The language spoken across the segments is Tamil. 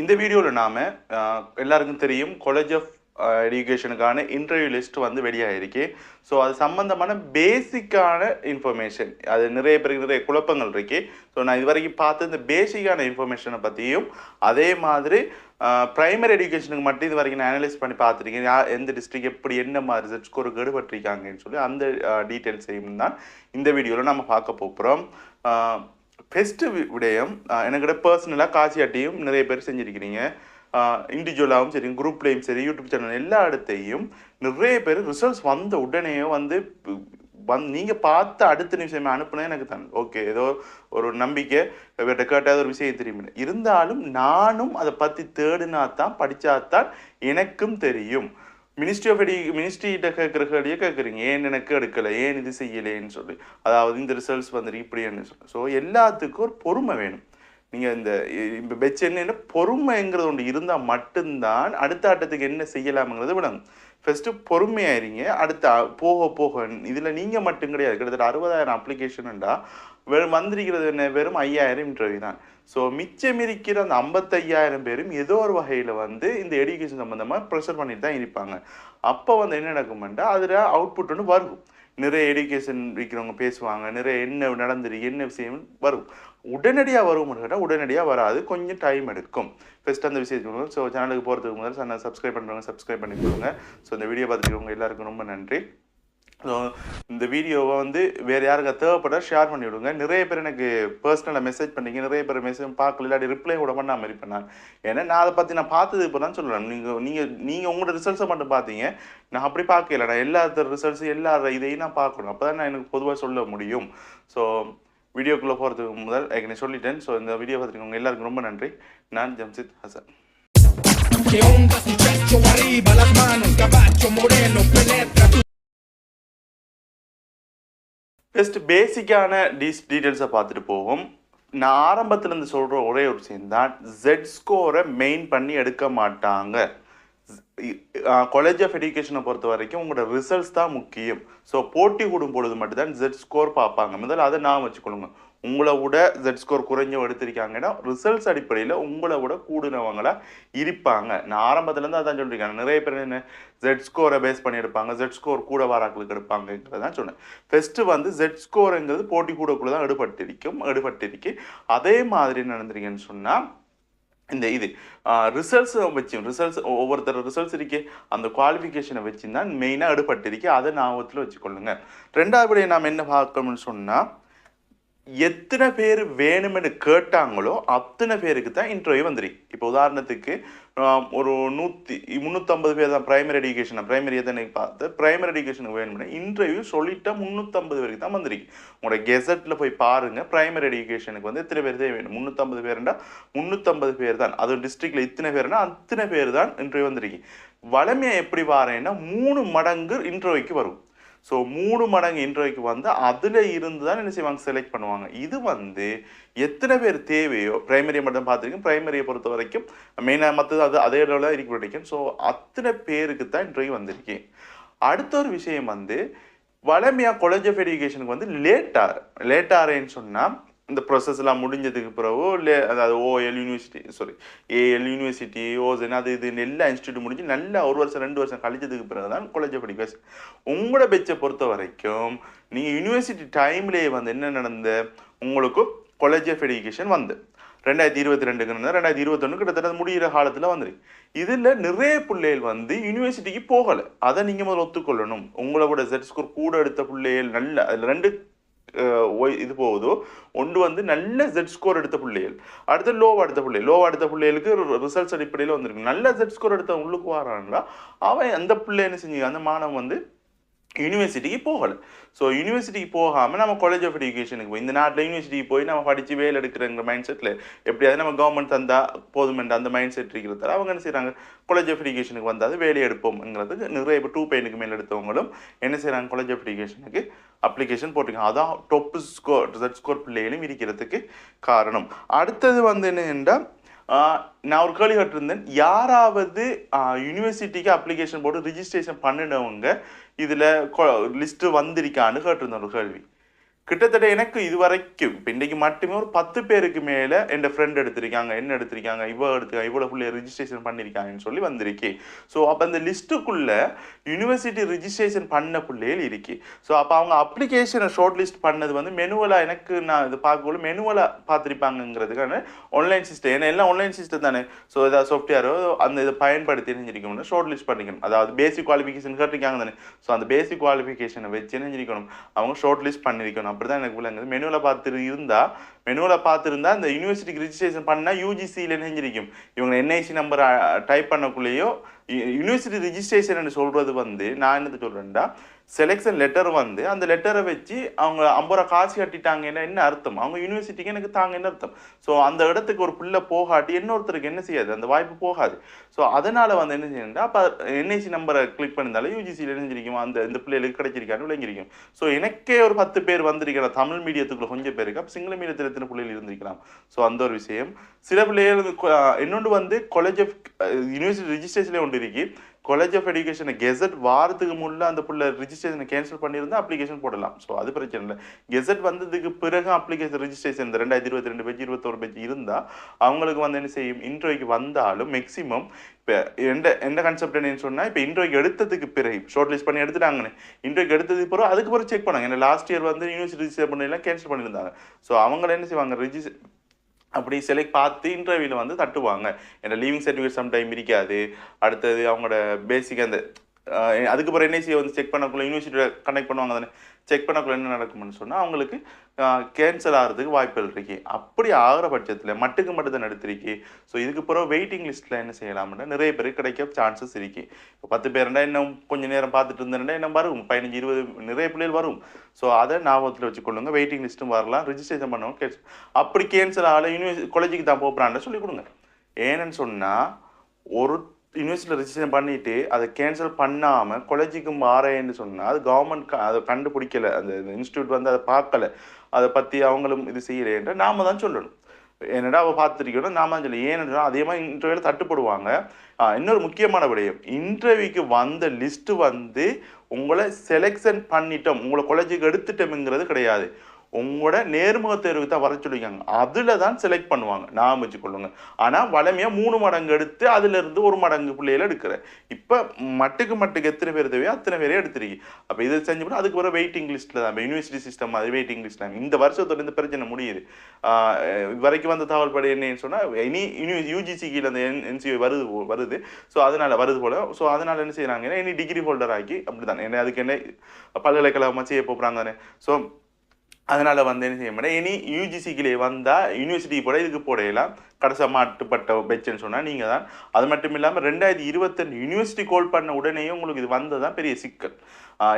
இந்த வீடியோவில் நாம் எல்லாருக்கும் தெரியும் காலேஜ் ஆஃப் எஜுகேஷனுக்கான இன்டர்வியூ லிஸ்ட் வந்து வெளியாகிருக்கு. ஸோ அது சம்மந்தமான பேசிக்கான இன்ஃபர்மேஷன், அது நிறைய பேருக்கு நிறைய குழப்பங்கள் இருக்கு. ஸோ நான் இது வரைக்கும் பார்த்து இந்த பேசிக்கான இன்ஃபர்மேஷனை பற்றியும் அதே மாதிரி ப்ரைமரி எஜுகேஷனுக்கு மட்டும் இது வரைக்கும் நான் அனலைஸ் பண்ணி பார்த்துருக்கேன். எந்த டிஸ்ட்ரிக்ட் எப்படி என்ன மாதிரி ரிசல்ட் ஸ்கோர் கெடுபட்டிருக்காங்கன்னு சொல்லி அந்த டீட்டெயில்ஸையும் தான் இந்த வீடியோவில் நம்ம பார்க்க போகிறோம். ஃபெஸ்ட்டு விடயம் எனக்கிட்ட பர்சனலாக காட்சியாட்டியும் நிறைய பேர் செஞ்சுருக்கிறீங்க. இண்டிவிஜுவலாகவும் சரி, குரூப்லேயும் சரி, யூடியூப் சேனல் எல்லா இடத்தையும் நிறைய பேர் ரிசல்ட்ஸ் வந்த உடனே நீங்கள் பார்த்து அடுத்த நிமிஷமே அனுப்புனே எனக்கு தான் ஓகே, ஏதோ ஒரு நம்பிக்கை இவர்கிட்ட கேட்டாத ஒரு விஷயம் தெரியும். இருந்தாலும் நானும் அதை பற்றி தேடினா தான் படித்தாதான் எனக்கும் தெரியும். மினிஸ்ட்ரிகிட்ட கேட்குற கேள்வியை கேட்குறீங்க, ஏன் எனக்கு எடுக்கலை, ஏன் இது செய்யலைன்னு சொல்லி, அதாவது இந்த ரிசல்ட்ஸ் வந்துட்டு இப்படின்னு சொல்லி. ஸோ எல்லாத்துக்கும் ஒரு பொறுமை வேணும். நீங்கள் இப்போ பெச் என்ன பொறுமைங்கிறது ஒன்று இருந்தால் மட்டும்தான் அடுத்த ஆட்டத்துக்கு என்ன செய்யலாம்ங்கிறது விளங்கும். ஃபஸ்ட்டு பொறுமையாயிருங்க. அடுத்த போக போக இதில் நீங்கள் மட்டும் கிடையாது, கிட்டத்தட்ட 60,000 அப்ளிகேஷனுண்டா வந்திருக்கிறது என்ன, வெறும் 5,000 இன்டர்வியூ தான். ஸோ மிச்சம் இருக்கிற அந்த 55,000 பேரும் ஏதோ ஒரு வகையில் இந்த எஜுகேஷன் சம்மந்தமாக ப்ரெஷர் பண்ணிட்டு தான் இருப்பாங்க. அப்போ என்ன நடக்குமெண்டா அதில் அவுட்புட் ஒன்று வரும். நிறைய எஜுகேஷன் இருக்கிறவங்க பேசுவாங்க, நிறைய என்ன நடந்துருக்கு என்ன விஷயம் வரும். உடனடியாக வரும்னு கேட்டால் உடனடியாக வராது, கொஞ்சம் டைம் எடுக்கும். ஃபஸ்ட்டு அந்த விஷயத்துக்கு ஸோ சேனலுக்கு போகிறதுக்கு முதல் சேனல் சப்ஸ்கிரைப் பண்ணுறவங்க சப்ஸ்கிரைப் பண்ணிக்கோங்க. ஸோ இந்த வீடியோ பார்த்துருக்கவங்க எல்லாருக்கும் ரொம்ப நன்றி. ஸோ இந்த வீடியோவை வேறு யாருக்கு தேவைப்பட ஷேர் பண்ணி விடுங்க. நிறைய பேர் எனக்கு பர்சனலாக மெசேஜ் பண்ணிங்க, நிறைய பேர் மெசேஜ் பார்க்கல, இல்லாட்டி ரிப்ளை கூட பண்ண மாதிரி பண்ணாங்க. ஏன்னா நான் அதை பற்றி நான் பார்த்தது இப்போ தான் சொல்கிறேன். நீங்கள் உங்களோட ரிசல்ட்ஸை மட்டும் பார்த்தீங்க, நான் அப்படி பார்க்கல. நான் எல்லா ரிசல்ட்ஸும் எல்லா இதையும் நான் பார்க்கணும், அப்போ தான் நான் எனக்கு பொதுவாக சொல்ல முடியும். ஸோ வீடியோக்குள்ளே போகிறதுக்கு முதல் ஏற்கனவே சொல்லிட்டேன். ஸோ இந்த வீடியோ பார்த்துருக்கவங்க எல்லாருக்கும் ரொம்ப நன்றி. நான் ஜம்ஷித் ஹசன். ஜஸ்ட் பேசிக்கான டீட்டெயில்ஸை பார்த்துட்டு போவோம். நான் ஆரம்பத்துலேருந்து சொல்கிற ஒரே ஒரு விஷயம் தான், ஜெட் ஸ்கோரை மெயின் பண்ணி எடுக்க மாட்டாங்க. காலேஜ் ஆஃப் எஜுகேஷனை பொறுத்த வரைக்கும் உங்களோட ரிசல்ட்ஸ் தான் முக்கியம். ஸோ போட்டி கூடும் பொழுது மட்டும்தான் ஜெட் ஸ்கோர் பார்ப்பாங்க. முதல்ல அதை நான் வச்சுக்கொள்ளுங்க. உங்களை விட ஜெட் ஸ்கோர் குறைஞ்ச எடுத்திருக்காங்கன்னா ரிசல்ட்ஸ் அடிப்படையில் உங்களை விட கூடுனவங்களா இருப்பாங்க. நான் ஆரம்பத்துலேருந்து அதான் சொல்லியிருக்கேன். நிறைய பேர் என்ன ஜெட் ஸ்கோரை பேஸ் பண்ணி எடுப்பாங்க, ஜெட் ஸ்கோர் கூட வாராக்களுக்கு எடுப்பாங்கிறதான் சொன்னேன். ஃபஸ்ட்டு ஜெட் ஸ்கோருங்கிறது போட்டி கூடக்குள்ள தான் எடுபட்டிருக்கு. அதே மாதிரி நடந்திருக்கேன்னு சொன்னால் இது ரிசல்ட்ஸ் ஒவ்வொருத்தர் ரிசல்ட்ஸ் இருக்கே அந்த குவாலிஃபிகேஷனை வச்சு தான் மெயினாக எடுபட்டிருக்கு. அதை ஞாபகத்தில் வச்சுக்கொள்ளுங்க. ரெண்டாவது நாம் என்ன பார்க்கணும்னு சொன்னால், எத்தனை பேர் வேணுமென்னு கேட்டாங்களோ அத்தனை பேருக்கு தான் இன்டர்வியூ வந்துருக்கு. இப்போ உதாரணத்துக்கு ஒரு 350 பேர் தான் ப்ரைமரி எத்தனை பார்த்து ப்ரைமரி எஜுகேஷனுக்கு வேணும்னா இன்டர்வியூ சொல்லிட்டா 350 பேருக்கு தான் வந்திருக்கு. உங்களோட கெசட்டில் போய் பாருங்கள், ப்ரைமரி எஜுகேஷனுக்கு எத்தனை பேர் தான் வேணும். 350 பேருண்டா 350 பேர் தான். அது டிஸ்ட்ரிக்டில் இத்தனை பேர்னா அத்தனை பேர் தான் இன்டர்வியூ வந்திருக்கு. வளமையாக எப்படி வாரேன்னா 3 மடங்கு இன்டர்வியூக்கு வரும். ஸோ 3 மடங்கு இன்டர்வியூக்கு அதில் இருந்து தான் என்ன செய்வாங்க, செலக்ட் பண்ணுவாங்க. இது எத்தனை பேர் தேவையோ, ப்ரைமரியை மட்டும் பார்த்துருக்கேன். ப்ரைமரியை பொறுத்த வரைக்கும் மெயினாக மற்றது அதே அளவில் இருக்க பிடிக்கும். ஸோ அத்தனை பேருக்கு தான் இன்டர்வியூ வந்திருக்கேன். அடுத்த ஒரு விஷயம் வளமையாக காலேஜ் ஆஃப் எஜுகேஷனுக்கு லேட்டாகிறேன்னு சொன்னால் இந்த ப்ரொசஸ்லாம் முடிஞ்சதுக்கு பிறகு அதாவது ஏஎல் யூனிவர்சிட்டி ஓசன் அது இதுன்னு எல்லா இன்ஸ்டியூட் முடிஞ்சு நல்லா 1 வருஷம் 2 வருஷம் கழிச்சதுக்கு பிறகு தான் காலேஜ் ஆஃப் எஜுகேஷன். உங்களோட பெச்சை பொறுத்த வரைக்கும் நீங்கள் யூனிவர்சிட்டி டைம்லேயே என்ன நடந்த உங்களுக்கு காலேஜ் ஆஃப் எஜுகேஷன் 2022 2021 கிட்டத்தட்ட முடிகிற காலத்தில் வந்துருக்கு. இதில் நிறைய பிள்ளைகள் யூனிவர்சிட்டிக்கு போகலை. அதை நீங்கள் முதல்ல ஒத்துக்கொள்ளணும். உங்களோட செட் ஸ்கோர் கூட எடுத்த பிள்ளைகள் நல்ல அதில் 2 இது போகுதோ. ஒன்று நல்ல ஜெட் ஸ்கோர் எடுத்த பிள்ளைகள், அடுத்து லோவா எடுத்த பிள்ளைகளுக்கு ரிசல்ட்ஸ் அடிப்படையில் வந்திருக்கு. நல்ல ஜெட் ஸ்கோர் எடுத்த உள்ளுக்கு வராங்களா அவன் அந்த பிள்ளை என்ன செஞ்சு அந்த மாணவன் யூனிவர்சிட்டிக்கு போகலை. ஸோ யூனிவர்சிட்டிக்கு போகாமல் நம்ம காலேஜ் ஆஃப் எஜுகேஷனுக்கு இந்த நாட்டில் யூனிவர்சிட்டிக்கு போய் நம்ம படித்து வேலை எடுக்கிறங்கிற மைண்ட் செட்டில் எப்படியாவது நம்ம கவர்மெண்ட் தந்தால் போதுமென்ற அந்த மைண்ட் செட் இருக்கிறதால அவங்க என்ன செய்கிறாங்க, காலேஜ் ஆஃப் எஜுகேஷனுக்கு வந்தால் வேலை எடுப்போம்ங்கிறதுக்கு நிறைய இப்போ 2 பையனுக்கு மேலே எடுத்தவங்களும் என்ன செய்கிறாங்க, காலேஜ் ஆஃப் எஜுகேஷனுக்கு அப்ளிகேஷன் போட்டிருக்காங்க. அதான் டொப்பு ஸ்கோர் ஜெட் ஸ்கோர் பிள்ளைகளும் இருக்கிறதுக்கு காரணம். அடுத்தது என்னென்னா, நான் ஒரு கேள்வி கேட்டிருந்தேன், யாராவது யூனிவர்சிட்டிக்கு அப்ளிகேஷன் போட்டு ரிஜிஸ்ட்ரேஷன் பண்ணினவங்க இதில் லிஸ்ட்டு வந்திருக்கான்னு கேட்டிருந்தேன் ஒரு கேள்வி. கிட்டத்தட்ட எனக்கு இது வரைக்கும் இப்போ இன்றைக்கு மட்டுமே ஒரு 10 பேருக்கு மேலே என் ஃப்ரெண்ட் எடுத்திருக்காங்க, என்ன எடுத்திருக்காங்க, இவ்வளோ பிள்ளை ரிஜிஸ்ட்ரேஷன் பண்ணியிருக்காங்கன்னு சொல்லி வந்திருக்கு. ஸோ அப்போ அந்த லிஸ்ட்டுக்குள்ள யூனிவர்சிட்டி ரிஜிஸ்ட்ரேஷன் பண்ண பிள்ளைகள் இருக்கு. ஸோ அப்போ அவங்க அப்ளிகேஷனை ஷார்ட் லிஸ்ட் பண்ணது வந்து மெனுவலாக எனக்கு நான் இது பார்க்கக்குள்ள மெனுவலாக பார்த்துருப்பாங்கிறதுக்கான ஆன்லைன் சிஸ்டம். ஏன்னா எல்லாம் ஆன்லைன் சிஸ்டம் தானே. ஸோ ஏதாவது சாஃப்ட்வேரோ அந்த இதை பயன்படுத்தி செஞ்சிருக்கணும்னா ஷார்ட் லிஸ்ட் பண்ணிக்கணும். அதாவது பேசிக் குவாலிஃபிகேஷன் கேட்டிருக்காங்க தானே. ஸோ அந்த பேசிக் குவாலிஃபிகேஷனை வச்சு செஞ்சிருக்கணும், அவங்க ஷார்ட் லிஸ்ட் பண்ணியிருக்கணும். அப்படி தான் எனக்கு விளங்குது. மெனுவில் பார்த்துருந்தா இந்த யூனிவர்சிட்டிக்கு ரிஜிஸ்ட்ரேஷன் பண்ணால் யூஜிசியில் செஞ்சிருக்கும். இவங்க என்ஐசி நம்பரை டைப் பண்ணக்குள்ளேயோ யூனிவர்சிட்டி ரிஜிஸ்ட்ரேஷன் சொல்கிறது வந்து நான் என்னது சொல்கிறேன்டா, செலெக்ஷன் லெட்டர் வந்து அந்த லெட்டரை வச்சு அவங்க 50 ரூபா காசு கட்டிட்டாங்கன்னா என்ன அர்த்தம், அவங்க யூனிவர்சிட்டிக்கு எனக்கு தாங்க என்ன அர்த்தம். ஸோ அந்த இடத்துக்கு ஒரு பிள்ளை போகாட்டி இன்னொருத்தருக்கு என்ன செய்யாது, அந்த வாய்ப்பு போகாது. ஸோ அதனால் வந்து என்ன செய்யணும்னா, அப்போ என்ஐசி நம்பரை கிளிக் பண்ணியிருந்தாலும் யூஜிசியில் செஞ்சிருக்கும், இந்த பிள்ளைகளுக்கு கிடைச்சிருக்கான்னு விளங்கிருக்கும். ஸோ எனக்கே ஒரு 10 பேர் வந்திருக்கலாம் தமிழ் மீடியத்துக்குள்ள கொஞ்சம் பேருக்கு, அப்போ சிங்கள மீடியத்தில் எத்தனை பிள்ளைகள் இருந்திருக்கலாம். ஸோ அந்த ஒரு விஷயம். சில பிள்ளைகள் இன்னொன்று வந்து காலேஜ் ஆஃப் யூனிவர்சிட்டி ரிஜிஸ்ட்ரேஷன்லேயே ஒன்று இருக்கு. காலேஜ் ஆஃப் எஜுகேஷனை கெசட் வாரத்துக்கு முன்னே அந்த பிள்ளை ரிஜிஸ்ட்ரேஷனை கேன்சல் பண்ணியிருந்தா அப்ளிகேஷன் போடலாம். ஸோ அது பிரச்சனை இல்லை. கெசட் வந்ததுக்கு பிறகு அப்ளிகேஷன் ரிஜிஸ்ட்ரேஷன் இந்த 2022 பேஜ் 21 பேஜ் இருந்தால் அவங்களுக்கு வந்து என்ன செய்யும், இன்டர்வியூக்கு வந்தாலும் மேக்ஸிமம் இப்போ எந்த கான்செப்ட் என்னன்னு சொன்னால், இப்போ இன்டர்வியூக்கு எடுத்ததுக்கு பிறகு ஷார்ட் லிஸ்ட் பண்ணி எடுத்துட்டாங்கன்னு இன்டர்வியூக்கு எடுத்ததுக்கு பிறகு அதுக்கு பிறகு செக் பண்ணாங்க. ஏன்னா லாஸ்ட் இயர் வந்து யூனிவர்சிட்டி ரிஜிஸ்டர் பண்ணலாம் கேன்சல் பண்ணியிருந்தாங்க. ஸோ அவங்க என்ன செய்வாங்க, அப்படி செலக்ட் பார்த்து இன்டர்வியூவில் வந்து தட்டுவாங்க. ஏன்னா லீவிங் சர்டிஃபிகேட் சம்டைம் இருக்காது. அடுத்தது அவங்களோட பேசிக் அந்த அதுக்கப்புறம் என்ஐசியை வந்து செக் பண்ணக்குள்ள யூனிவர்சிட்டியில் கனெக்ட் பண்ணுவாங்க தானே. செக் பண்ணக்குள்ள என்ன நடக்கும்னு சொன்னால் அவங்களுக்கு கேன்சல் ஆகிறதுக்கு வாய்ப்புகள் இருக்கு. அப்படி ஆகிற பட்சத்தில் மட்டும் தான் எடுத்திருக்கு. ஸோ இதுக்கு பிறகு வெயிட்டிங் லிஸ்ட்டில் என்ன செய்யலாம்னா நிறைய பேருக்கு கிடைக்க சான்சஸ் இருக்கு. இப்போ 10 பேருண்டா இன்னும் கொஞ்சம் நேரம் பார்த்துட்டு இருந்தேன்டா இன்னும் வரும் 15 20 நிறைய பிள்ளைகள் வரும். ஸோ அதை ஞாபகத்தில் வச்சுக்கொள்ளுங்க. வெயிட்டிங் லிஸ்ட்டும் வரலாம், ரிஜிஸ்ட்ரேஷன் பண்ணவங்க கேன்சல். அப்படி கேன்சல் ஆகலை காலேஜுக்கு தான் போகிறான்னு சொல்லிக் கொடுங்க. ஏன்னு சொன்னால் ஒரு யூனிவர்சிட்டியில் ரிஜிஸ்ட்ரேஷன் பண்ணிவிட்டு அதை கேன்சல் பண்ணாமல் காலேஜுக்கு மாறேன்னு சொன்னால் அது கவர்மெண்ட் அதை கண்டுபிடிக்கலை, அந்த இன்ஸ்டியூட் வந்து அதை பார்க்கலை, அதை பற்றி அவங்களும் இது செய்யலைன்ற நாம தான் சொல்லணும். என்னடா அவள் பார்த்துருக்கணும் நாம தான் சொல்லி. ஏன்னா அதே மாதிரி இன்டர்வியூவில் தட்டுப்படுவாங்க. இன்னொரு முக்கியமான விடயம், இன்டர்வியூக்கு வந்த லிஸ்ட்டு வந்து உங்களை செலெக்ஷன் பண்ணிட்டோம், உங்களை காலேஜுக்கு எடுத்துட்டோம்ங்கிறது கிடையாது. உங்களோட நேர்முக தேர்வுக்கு தான் வர சொல்லியிருக்காங்க, அதில் தான் செலக்ட் பண்ணுவாங்க. நான் வச்சுக்கொள்ளுங்க. ஆனால் வளமையாக 3 மடங்கு எடுத்து அதிலிருந்து 1 மடங்கு பிள்ளைகளை எடுக்கிறேன். இப்போ மட்டுக்கு எத்தனை பேர் தேவையோ அத்தனை பேரே எடுத்துருக்கு. அப்போ இதை செஞ்சு போனால் அதுக்கு வர வெயிட்டிங் லிஸ்ட்டில் தான். இப்போ யூனிவர்சிட்டி சிஸ்டம் மாதிரி வெயிட்டிங் லிஸ்ட்டில் இந்த வருஷத்தோட இந்த பிரச்சனை முடியுது. வரைக்கும் வந்த தகவல் படி என்னன்னு சொன்னால் இனி யூஜிசி கீழே அந்த என்சிஓ வருது. ஸோ அதனால் வருது போல். ஸோ அதனால் என்ன செய்கிறாங்கன்னா இனி டிகிரி ஹோல்டர் ஆக்கி அப்படி தானே என்ன அதுக்கு என்ன பல்கலைக்கழகமாக செய்ய போகிறாங்க தானே. ஸோ அதனால் வந்து என்ன செய்ய மாட்டேன், இனி யூஜிசிக்கிலே வந்தால் யூனிவர்சிட்டிக்கு போட இதுக்கு போடையலாம் கடைசி மாட்டுப்பட்ட பெச்சுன்னு சொன்னால் நீங்கள் தான். அது மட்டும் இல்லாமல் 2022 யூனிவர்சிட்டி கோல் பண்ண உடனே உங்களுக்கு இது வந்தது தான் பெரிய சிக்கல்.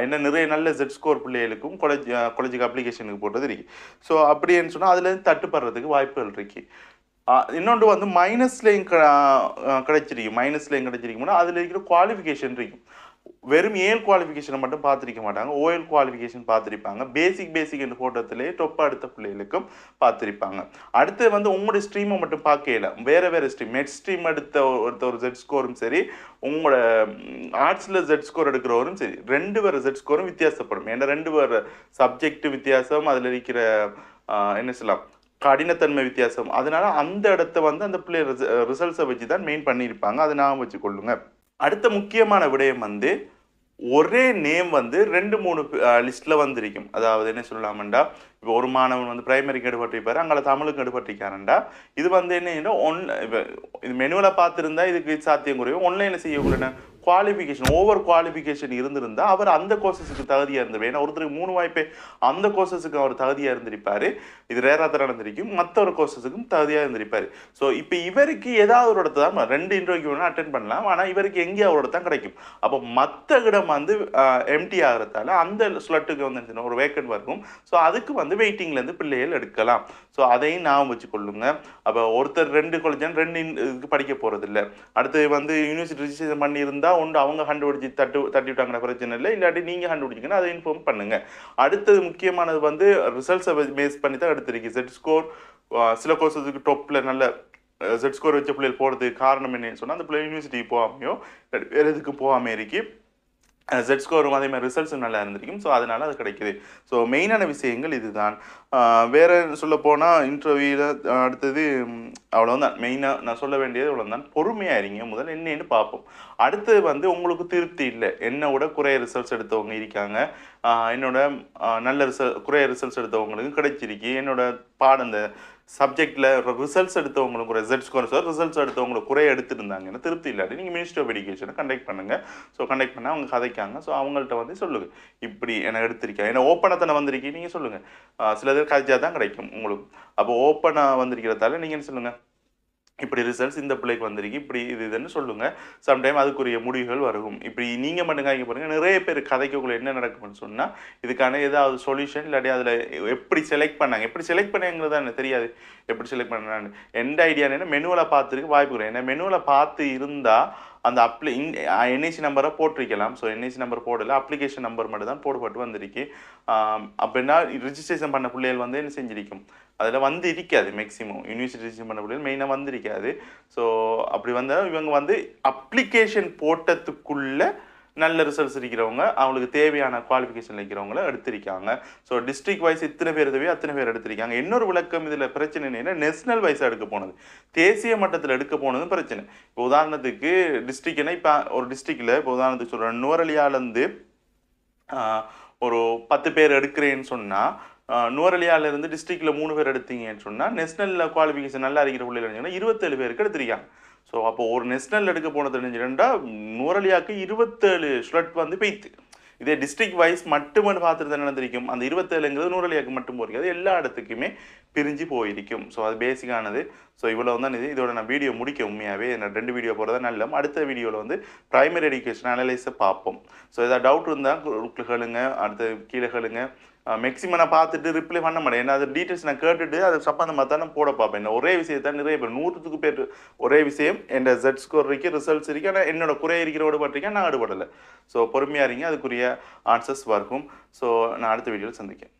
என்ன நிறைய நல்ல ஜெட் ஸ்கோர் பிள்ளைகளுக்கும் காலேஜுக்கு அப்ளிகேஷனுக்கு போட்டது இருக்கு. ஸோ அப்படின்னு சொன்னால் அதுலேருந்து தட்டுப்படுறதுக்கு வாய்ப்புகள் இருக்கு. இன்னொன்று வந்து மைனஸ்லேயும் கிடைச்சிருக்கும்னா அதில் இருக்கிற குவாலிஃபிகேஷன் இருக்கும். வெறும் ஏல் குவாலிஃபிகேஷனை மட்டும் பார்த்துருக்க மாட்டாங்க, ஓஎல் குவாலிஃபிகேஷன் பார்த்துருப்பாங்க. பேசிக் என்று போட்டதுலேயே டொப்பாக எடுத்த பிள்ளைகளுக்கும் பார்த்துருப்பாங்க. அடுத்து வந்து உங்களோட ஸ்ட்ரீமை மட்டும் பார்க்கல, வேறு ஸ்ட்ரீம் மெட் ஸ்ட்ரீம் எடுத்த ஒரு ஜெட் ஸ்கோரும் சரி, உங்களோட ஆர்ட்ஸில் ஜெட் ஸ்கோர் எடுக்கிறவரும் சரி, 2 பேர் ஜெட் ஸ்கோரும் வித்தியாசப்படும். ஏன்னா 2 பேர் சப்ஜெக்ட் வித்தியாசம், அதில் இருக்கிற என்ன சொல்லலாம் கடினத்தன்மை வித்தியாசம். அதனால அந்த இடத்த வந்து அந்த பிள்ளை ரிசல்ட்ஸை வச்சு தான் மெயின் பண்ணியிருப்பாங்க. அதை நான் வச்சுக்கொள்ளுங்க. அடுத்த முக்கியமான விடயம் வந்து ஒரே நேம் வந்து 2-3 லிஸ்ட்டில் வந்திருக்கும். அதாவது என்ன சொல்லலாமண்டா, இப்போ ஒரு மாணவன் வந்து பிரைமரிக்கு எடுபட்டிருப்பாரு, அங்கே தமிழுக்கு எடுபட்டிருக்காருண்டா. இது வந்து என்ன இது மெனுவில் பார்த்துருந்தா இதுக்கு சாத்தியம் குறையும். ஆன்லைனில் செய்யக்கூடிய குவாலிஃபிகேஷன் ஓவர் குவாலிஃபிகேஷன் இருந்திருந்தால் அவர் அந்த கோர்சஸுக்கு தகுதியாக இருந்திருப்பார். ஏன்னா ஒருத்தருக்கு 3 வாய்ப்பே அந்த கோர்சஸுக்கு அவர் தகுதியாக இருந்திருப்பார். இது ரேராக தான் நடந்திருக்கும். மற்ற ஒரு கோர்சஸுக்கும் தகுதியாக இருந்திருப்பார். ஸோ இப்போ இவருக்கு ஏதாவது ஒரு இடத்த தான் 2 இன்டர்வியூ வேணால் அட்டென்ட் பண்ணலாம். ஆனால் இவருக்கு எங்கேயா ஒரு இடத்தான் கிடைக்கும். அப்போ மற்ற இடம் வந்து எம்டி ஆகிறதால அந்த ஸ்லட்டுக்கு வந்து ஒரு வேக்கன்ட் இருக்கும். ஸோ அதுக்கு வந்து வெயிட்டிங்லேருந்து பிள்ளைகள் எடுக்கலாம். ஸோ அதையும் நான் வச்சுக்கொள்ளுங்க. அப்போ ஒருத்தர் 2 காலேஜ் 2 இதுக்கு படிக்க போகிறதில்ல. அடுத்து வந்து யூனிவர்சிட்டி ரிஜிஸ்ட்ரேஷன் பண்ணியிருந்தால் ஒன்று அவங்க கண்டுபிடிச்சி தட்டிவிட்டாங்கன்னா பிரச்சனை இல்லை, இல்லாட்டி நீங்கள் கண்டுபிடிச்சிங்கன்னா அதை இன்ஃபார்ம் பண்ணுங்க. அடுத்தது முக்கியமானது வந்து ரிசல்ட்ஸை பேஸ் பண்ணி தான் எடுத்திருக்கு. ஜெட் ஸ்கோர் சில கோர்ஸஸுக்கு டாப்பில் நல்ல ஜெட் ஸ்கோர் வச்ச பிள்ளைகள் போகிறதுக்கு காரணம் என்னன்னு சொன்னால் அந்த பிள்ளை யூனிவர்சிட்டிக்கு போகாமையோ வேறு எதுக்கு போகாமல் இருக்கு. Z ஸ்கோரும் அதே மாதிரி ரிசல்ட்ஸும் நல்லா இருந்திருக்கும். ஸோ அதனால அது கிடைக்குது. ஸோ மெயினான விஷயங்கள் இதுதான். வேற சொல்லப்போனால் இன்டர்வியூவில் அடுத்தது அவ்வளோதான். மெயினாக நான் சொல்ல வேண்டியது இவ்வளோதான். பொறுமையாக இருங்க. முதல்ல என்னன்னு பார்ப்போம். அடுத்தது வந்து உங்களுக்கு திருப்தி இல்லை, என்னை விட குறைய ரிசல்ட்ஸ் எடுத்தவங்க இருக்காங்க, என்னோட நல்ல குறைய ரிசல்ட்ஸ் எடுத்தவங்களுக்கு கிடைச்சிருக்கு, என்னோட பாடம் இந்த சப்ஜெக்டில் ரிசல்ட்ஸ் எடுத்தவங்களுக்கு Z ஸ்கோர் ரிசல்ட்ஸ் எடுத்தவங்களுக்கு குறைய எடுத்துருந்தாங்கன்னா திருப்தி இல்லாட்டி நீங்கள் மினிஸ்ட்ரி ஆஃப் எஜுகேஷனை கண்டக்ட் பண்ணுங்கள். ஸோ கண்டக்ட் பண்ணால் அவங்க கதைக்காங்க. ஸோ அவங்கள்ட்ட வந்து சொல்லுங்கள், இப்படி எனக்கு எடுத்திருக்கேன், ஏன்னா ஓப்பனத்தனை வந்திருக்கீங்க நீங்கள் சொல்லுங்கள். சில பேர் கதைச்சா தான் கிடைக்கும் உங்களுக்கு. அப்போ ஓப்பனாக வந்திருக்கிறதால நீங்கள் என்ன சொல்லுங்கள், இப்படி ரிசல்ட்ஸ் இந்த பிள்ளைக்கு வந்திருக்கு, இப்படி இதுன்னு சொல்லுங்கள். சம்டைம் அதுக்குரிய முடிவுகள் வரும். இப்படி நீங்கள் மட்டும் காய்க்க பாருங்கள். நிறைய பேர் கதைக்குள்ளே என்ன நடக்கும்னு சொன்னால் இதுக்கான ஏதாவது சொல்யூஷன் இல்லாட்டி அதில் எப்படி செலக்ட் பண்ணாங்க, எப்படி செலக்ட் பண்ணாங்கிறது எனக்கு தெரியாது. எப்படி செலக்ட் பண்ணான்னு எந்த ஐடியா என்ன மெனுவில் பார்த்துருக்கு வாய்ப்பு கிடையாது. ஏன்னா மெனுவில் பார்த்து இருந்தால் அந்த என்ஐசி நம்பரை போட்டிருக்கலாம். ஸோ என்ஐசி நம்பர் போடலை, அப்ளிகேஷன் நம்பர் மட்டும் தான் போடப்பட்டு வந்திருக்கு. அப்படின்னா ரிஜிஸ்ட்ரேஷன் பண்ண பிள்ளைகள் வந்து என்ன செஞ்சிருக்கும், அதில் வந்து இருக்காது. மேக்ஸிமம் யூனிவர்சிட்டி ரிஜிஸ்ட்ரேஷன் பண்ண பிள்ளைகள் மெயினாக வந்திருக்காது. ஸோ அப்படி வந்தால் இவங்க வந்து அப்ளிகேஷன் போட்டதுக்குள்ளே நல்ல ரிசல்ட்ஸ் இருக்கிறவங்க, அவங்களுக்கு தேவையான குவாலிஃபிகேஷன் இருக்கிறவங்கள எடுத்திருக்காங்க. ஸோ டிஸ்ட்ரிக்ட் வைஸ் இத்தனை பேர் தேவையோ அத்தனை பேர் எடுத்திருக்காங்க. இன்னொரு விளக்கம் இதில் பிரச்சனை என்னன்னா, நேஷனல் வைஸாக எடுக்க போனது, தேசிய மட்டத்தில் எடுக்க போனதும் பிரச்சனை. இப்போ உதாரணத்துக்கு டிஸ்ட்ரிக்ட்னா, இப்போ ஒரு டிஸ்ட்ரிக்டில் இப்போ உதாரணத்துக்கு சொல்கிறேன், நுவரெலியாலேருந்து ஒரு 10 பேர் எடுக்கிறேன்னு சொன்னால், நுவரெலியாவிலேருந்து டிஸ்ட்ரிக்டில் 3 பேர் எடுத்தீங்கன்னு சொன்னால், நேஷனலில் குவாலிஃபிகேஷன் நல்லா இருக்கிற பிள்ளைகள் இருந்துச்சுன்னா 27 பேருக்கு எடுத்திருக்காங்க. ஸோ அப்போ ஒரு நேஷனல் எடுக்க போனது தெரிஞ்சுட்டா நுவரெலியாவுக்கு 27 ஸ்லட் வந்து பெய்த்து. இதே டிஸ்ட்ரிக்ட் வைஸ் மட்டுமே பார்த்துட்டு என்ன தெரியும், அந்த 27ங்கிறது நுவரெலியாவுக்கு மட்டும் போயிருக்காது, எல்லா இடத்துக்குமே பிரிஞ்சு போயிருக்கும். ஸோ அது பேசிக்கானது. ஸோ இவ்வளோ தான் இது. இதோட நான் வீடியோ முடிக்க உண்மையாகவே நான் 2 வீடியோ போகிறதா நல்ல. அடுத்த வீடியோவில் வந்து ப்ரைமரி எஜுகேஷன் அனலைஸை பார்ப்போம். ஸோ ஏதாவது டவுட் இருந்தால் கேளுங்க, அடுத்த கீழே கேளுங்க. மேக்ஸிமம் நான் பார்த்துட்டு ரிப்ளை பண்ண மாட்டேன். ஏன்னா அது டீட்டெயில்ஸ் நான் கேட்டுட்டு அது சம்பந்தமாக தான் நான் போட பார்ப்பேன். என்ன ஒரே விஷயத்தான் நிறைய பேர் 100க்கு பேர் ஒரே விஷயம், என் Z ஸ்கோர் இருக்குது, ரிசல்ட்ஸ் இருக்குது, ஆனால் என்னோட குறை இருக்கிறோடு பட்டிருக்கேன், நான் ஈடுபடலை. ஸோ பொறுமையாக இருங்க, அதுக்குரிய ஆன்சர்ஸ் வரும். ஸோ நான் அடுத்த வீடியோவில் சந்திக்கிறேன்.